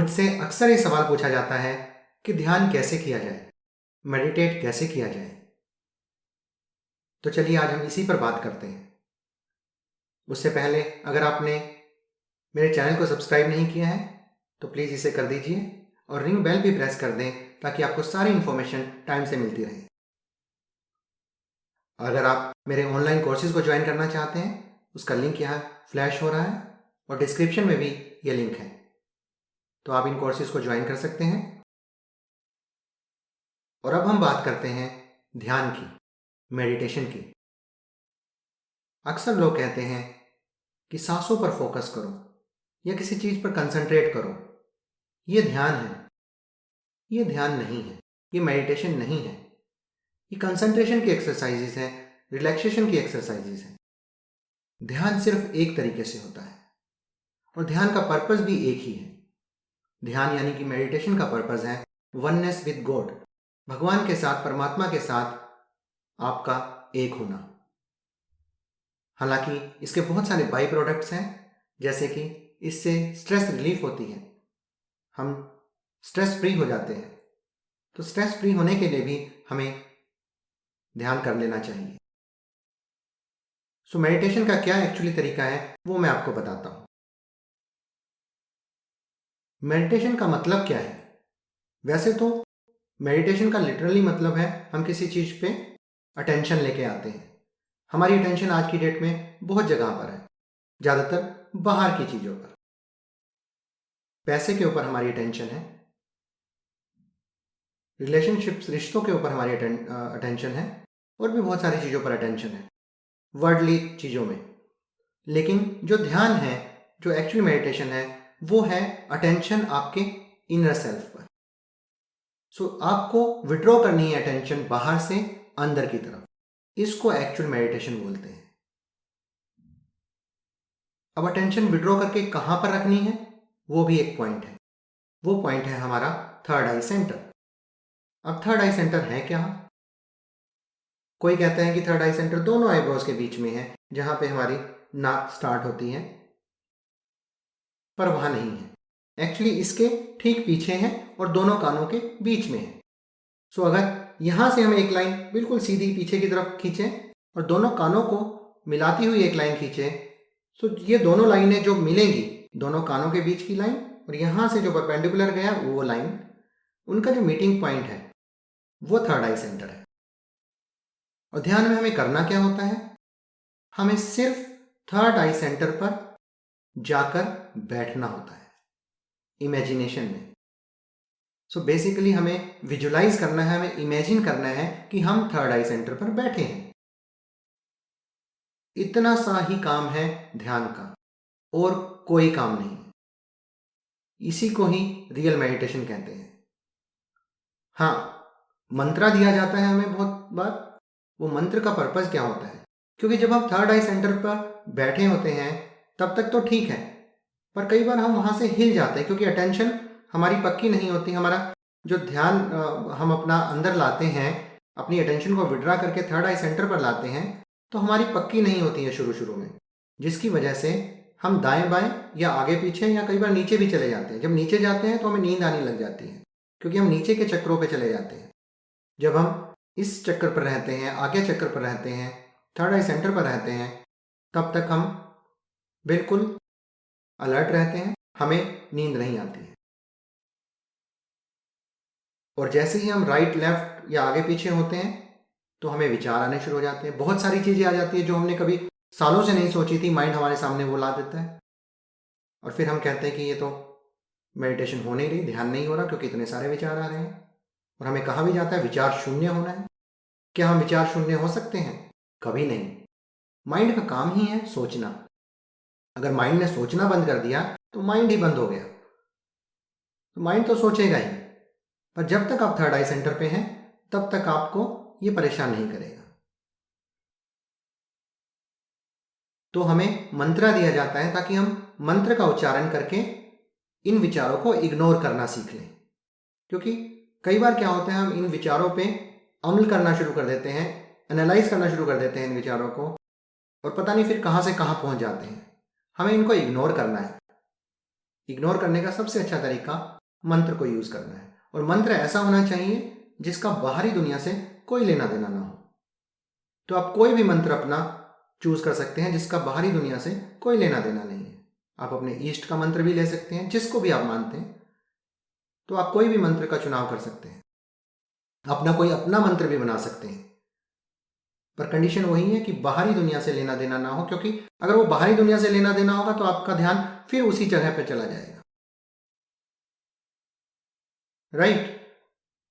मुझसे अक्सर ये सवाल पूछा जाता है कि ध्यान कैसे किया जाए, मेडिटेट कैसे किया जाए। तो चलिए आज हम इसी पर बात करते हैं। उससे पहले अगर आपने मेरे चैनल को सब्सक्राइब नहीं किया है तो प्लीज़ इसे कर दीजिए और रिंग बेल भी प्रेस कर दें ताकि आपको सारी इन्फॉर्मेशन टाइम से मिलती रहे। अगर आप मेरे ऑनलाइन कोर्सेज को ज्वाइन करना चाहते हैं उसका लिंक यहाँ फ्लैश हो रहा है और डिस्क्रिप्शन में भी ये लिंक है, तो आप इन कोर्सेज को ज्वाइन कर सकते हैं। और अब हम बात करते हैं ध्यान की, मेडिटेशन की। अक्सर लोग कहते हैं कि सांसों पर फोकस करो या किसी चीज़ पर कंसंट्रेट करो, ये ध्यान है। ये ध्यान नहीं है, ये मेडिटेशन नहीं है। ये कंसंट्रेशन की एक्सरसाइजेस हैं, रिलैक्सेशन की एक्सरसाइजेस हैं। ध्यान सिर्फ एक तरीके से होता है और ध्यान का पर्पस भी एक ही है। ध्यान यानी कि मेडिटेशन का पर्पस है वननेस विद गॉड, भगवान के साथ, परमात्मा के साथ आपका एक होना। हालांकि इसके बहुत सारे बाई प्रोडक्ट्स हैं, जैसे कि इससे स्ट्रेस रिलीफ होती है, हम स्ट्रेस फ्री हो जाते हैं। तो स्ट्रेस फ्री होने के लिए भी हमें ध्यान कर लेना चाहिए। सो मेडिटेशन का क्या एक्चुअली तरीका है वो मैं आपको बताता हूँ। मेडिटेशन का मतलब क्या है? वैसे तो मेडिटेशन का लिटरली मतलब है हम किसी चीज़ पे अटेंशन लेके आते हैं। हमारी अटेंशन आज की डेट में बहुत जगह पर है, ज़्यादातर बाहर की चीज़ों पर। पैसे के ऊपर हमारी अटेंशन है, रिलेशनशिप्स, रिश्तों के ऊपर हमारी अटेंशन है, और भी बहुत सारी चीज़ों पर अटेंशन है, वर्ल्डली चीज़ों में। लेकिन जो ध्यान है, जो एक्चुअल मेडिटेशन है, वो है अटेंशन आपके इनर सेल्फ पर। सो आपको विड्रॉ करनी है अटेंशन बाहर से अंदर की तरफ। इसको एक्चुअल मेडिटेशन बोलते हैं। अब अटेंशन विड्रॉ करके कहाँ पर रखनी है वो भी एक पॉइंट है। वो पॉइंट है हमारा थर्ड आई सेंटर। अब थर्ड आई सेंटर है क्या? कोई कहता है कि थर्ड आई सेंटर दोनों आईब्रोज के बीच में है, जहां पे हमारी नाक स्टार्ट होती है, पर वहां नहीं है। एक्चुअली इसके ठीक पीछे है और दोनों कानों के बीच में है। सो अगर यहां से हम एक लाइन बिल्कुल सीधी पीछे की तरफ खींचें और दोनों कानों को मिलाती हुई एक लाइन खींचें, सो ये दोनों लाइनें जो मिलेंगी, दोनों कानों के बीच की लाइन और यहां से जो परपेंडिकुलर गया वो लाइन, उनका जो मीटिंग पॉइंट है वो थर्ड आई सेंटर है। और ध्यान में हमें करना क्या होता है? हमें सिर्फ थर्ड आई सेंटर पर जाकर बैठना होता है, इमेजिनेशन में। सो बेसिकली हमें विजुलाइज करना है, हमें इमेजिन करना है कि हम थर्ड आई सेंटर पर बैठे हैं। इतना सा ही काम है ध्यान का, और कोई काम नहीं है। इसी को ही रियल मेडिटेशन कहते हैं। हाँ, मंत्रा दिया जाता है हमें बहुत बार। वो मंत्र का पर्पस क्या होता है? क्योंकि जब हम थर्ड आई सेंटर पर बैठे होते हैं तब तक तो ठीक है, पर कई बार हम वहां से हिल जाते हैं, क्योंकि अटेंशन हमारी पक्की नहीं होती। हमारा जो ध्यान हम अपना अंदर लाते हैं, अपनी अटेंशन को विड्रा करके थर्ड आई सेंटर पर लाते हैं, तो हमारी पक्की नहीं होती है शुरू में, जिसकी वजह से हम दाएं बाएं या आगे पीछे या कई बार नीचे भी चले जाते हैं। जब नीचे जाते हैं तो हमें नींद आने लग जाती है, क्योंकि हम नीचे के चक्रों पे चले जाते हैं। जब हम इस चक्कर पर रहते हैं, आगे चक्कर पर रहते हैं, थर्ड आई सेंटर पर रहते हैं, तब तक हम बिल्कुल अलर्ट रहते हैं, हमें नींद नहीं आती है। और जैसे ही हम राइट लेफ्ट या आगे पीछे होते हैं तो हमें विचार आने शुरू हो जाते हैं। बहुत सारी चीज़ें आ जाती है जो हमने कभी सालों से नहीं सोची थी, माइंड हमारे सामने वो ला देता है। और फिर हम कहते हैं कि ये तो मेडिटेशन हो नहीं रही, ध्यान नहीं हो रहा, क्योंकि इतने सारे विचार आ रहे हैं। और हमें कहा भी जाता है विचार शून्य होना है। क्या हम विचार शून्य हो सकते हैं? कभी नहीं। माइंड का काम ही है सोचना। अगर माइंड ने सोचना बंद कर दिया तो माइंड ही बंद हो गया। तो माइंड तो सोचेगा ही, पर जब तक आप थर्ड आई सेंटर पे हैं तब तक आपको ये परेशान नहीं करेगा। तो हमें मंत्र दिया जाता है ताकि हम मंत्र का उच्चारण करके इन विचारों को इग्नोर करना सीख लें। क्योंकि कई बार क्या होता है, हम इन विचारों पे अमल करना शुरू कर देते हैं, एनालाइज करना शुरू कर देते हैं इन विचारों को, और पता नहीं फिर कहाँ से कहाँ पहुँच जाते हैं। हमें इनको इग्नोर करना है। इग्नोर करने का सबसे अच्छा तरीका मंत्र को यूज करना है, और मंत्र ऐसा होना चाहिए जिसका बाहरी दुनिया से कोई लेना देना ना हो। तो आप कोई भी मंत्र अपना चूज कर सकते हैं जिसका बाहरी दुनिया से कोई लेना देना नहीं है। आप अपने ईष्ट का मंत्र भी ले सकते हैं, जिसको भी आप मानते हैं, तो आप कोई भी मंत्र का चुनाव कर सकते हैं, अपना कोई अपना मंत्र भी बना सकते हैं, पर कंडीशन वही है कि बाहरी दुनिया से लेना देना ना हो, क्योंकि अगर वो बाहरी दुनिया से लेना देना होगा तो आपका ध्यान फिर उसी जगह पर चला जाएगा। राइट?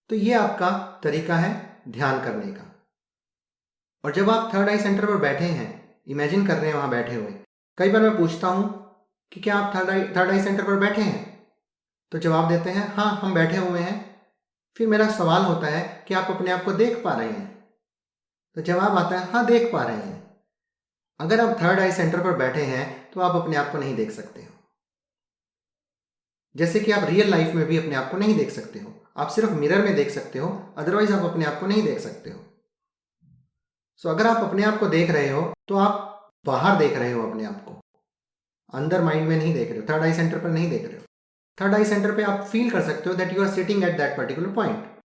तो ये आपका तरीका है ध्यान करने का। और जब आप थर्ड आई सेंटर पर बैठे हैं, इमेजिन कर रहे हैं वहां बैठे हुए, कई बार मैं पूछता हूं कि क्या आप थर्ड आई सेंटर पर बैठे हैं, तो जवाब देते हैं हाँ हम बैठे हुए हैं। फिर मेरा सवाल होता है कि आप अपने आप को देख पा रहे हैं, तो जवाब आता है हाँ देख पा रहे हैं। अगर आप थर्ड आई सेंटर पर बैठे हैं तो आप अपने आप को नहीं देख सकते हो, जैसे कि आप रियल लाइफ में भी अपने आप को नहीं देख सकते हो। आप सिर्फ मिरर में देख सकते हो, अदरवाइज आप अपने आप को नहीं देख सकते हो। सो अगर आप अपने आप को देख रहे हो तो आप बाहर देख रहे हो अपने आप को, अंदर माइंड में नहीं देख रहे हो, थर्ड आई सेंटर पर नहीं देख रहे हो। थर्ड आई सेंटर पे आप फील कर सकते हो that you are sitting at that particular point.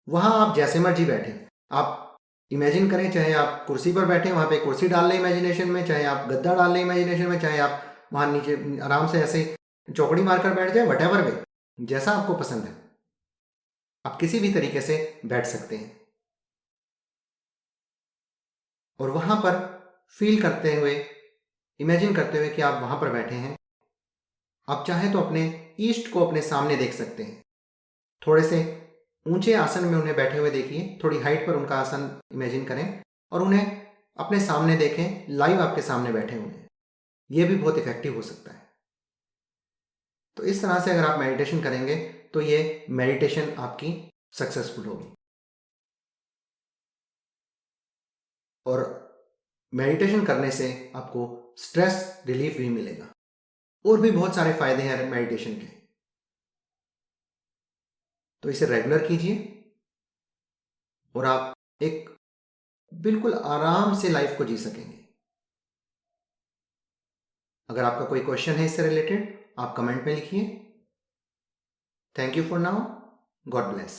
वहां आप जैसे मर्जी बैठे, आप इमेजिन करें, चाहे आप कुर्सी पर बैठे वहां पे कुर्सी डाल लें इमेजिनेशन में, चाहे आप गद्दा डाल लें इमेजिनेशन में, चाहे आप वहां नीचे आराम से ऐसे चौकड़ी मारकर बैठ जाए, वटेवर वे, जैसा आपको पसंद है, आप किसी भी तरीके से बैठ सकते हैं। और वहां पर फील करते हुए, इमेजिन करते हुए कि आप वहां पर बैठे हैं, आप चाहें तो अपने ईस्ट को अपने सामने देख सकते हैं। थोड़े से ऊंचे आसन में उन्हें बैठे हुए देखिए, थोड़ी हाइट पर उनका आसन इमेजिन करें और उन्हें अपने सामने देखें, लाइव आपके सामने बैठे हुए हैं। यह भी बहुत इफेक्टिव हो सकता है। तो इस तरह से अगर आप मेडिटेशन करेंगे तो ये मेडिटेशन आपकी सक्सेसफुल होगी। और मेडिटेशन करने से आपको स्ट्रेस रिलीफ भी मिलेगा, और भी बहुत सारे फायदे हैं मेडिटेशन के। तो इसे रेगुलर कीजिए और आप एक बिल्कुल आराम से लाइफ को जी सकेंगे। अगर आपका कोई क्वेश्चन है इससे रिलेटेड, आप कमेंट में लिखिए। Thank you for now. God bless.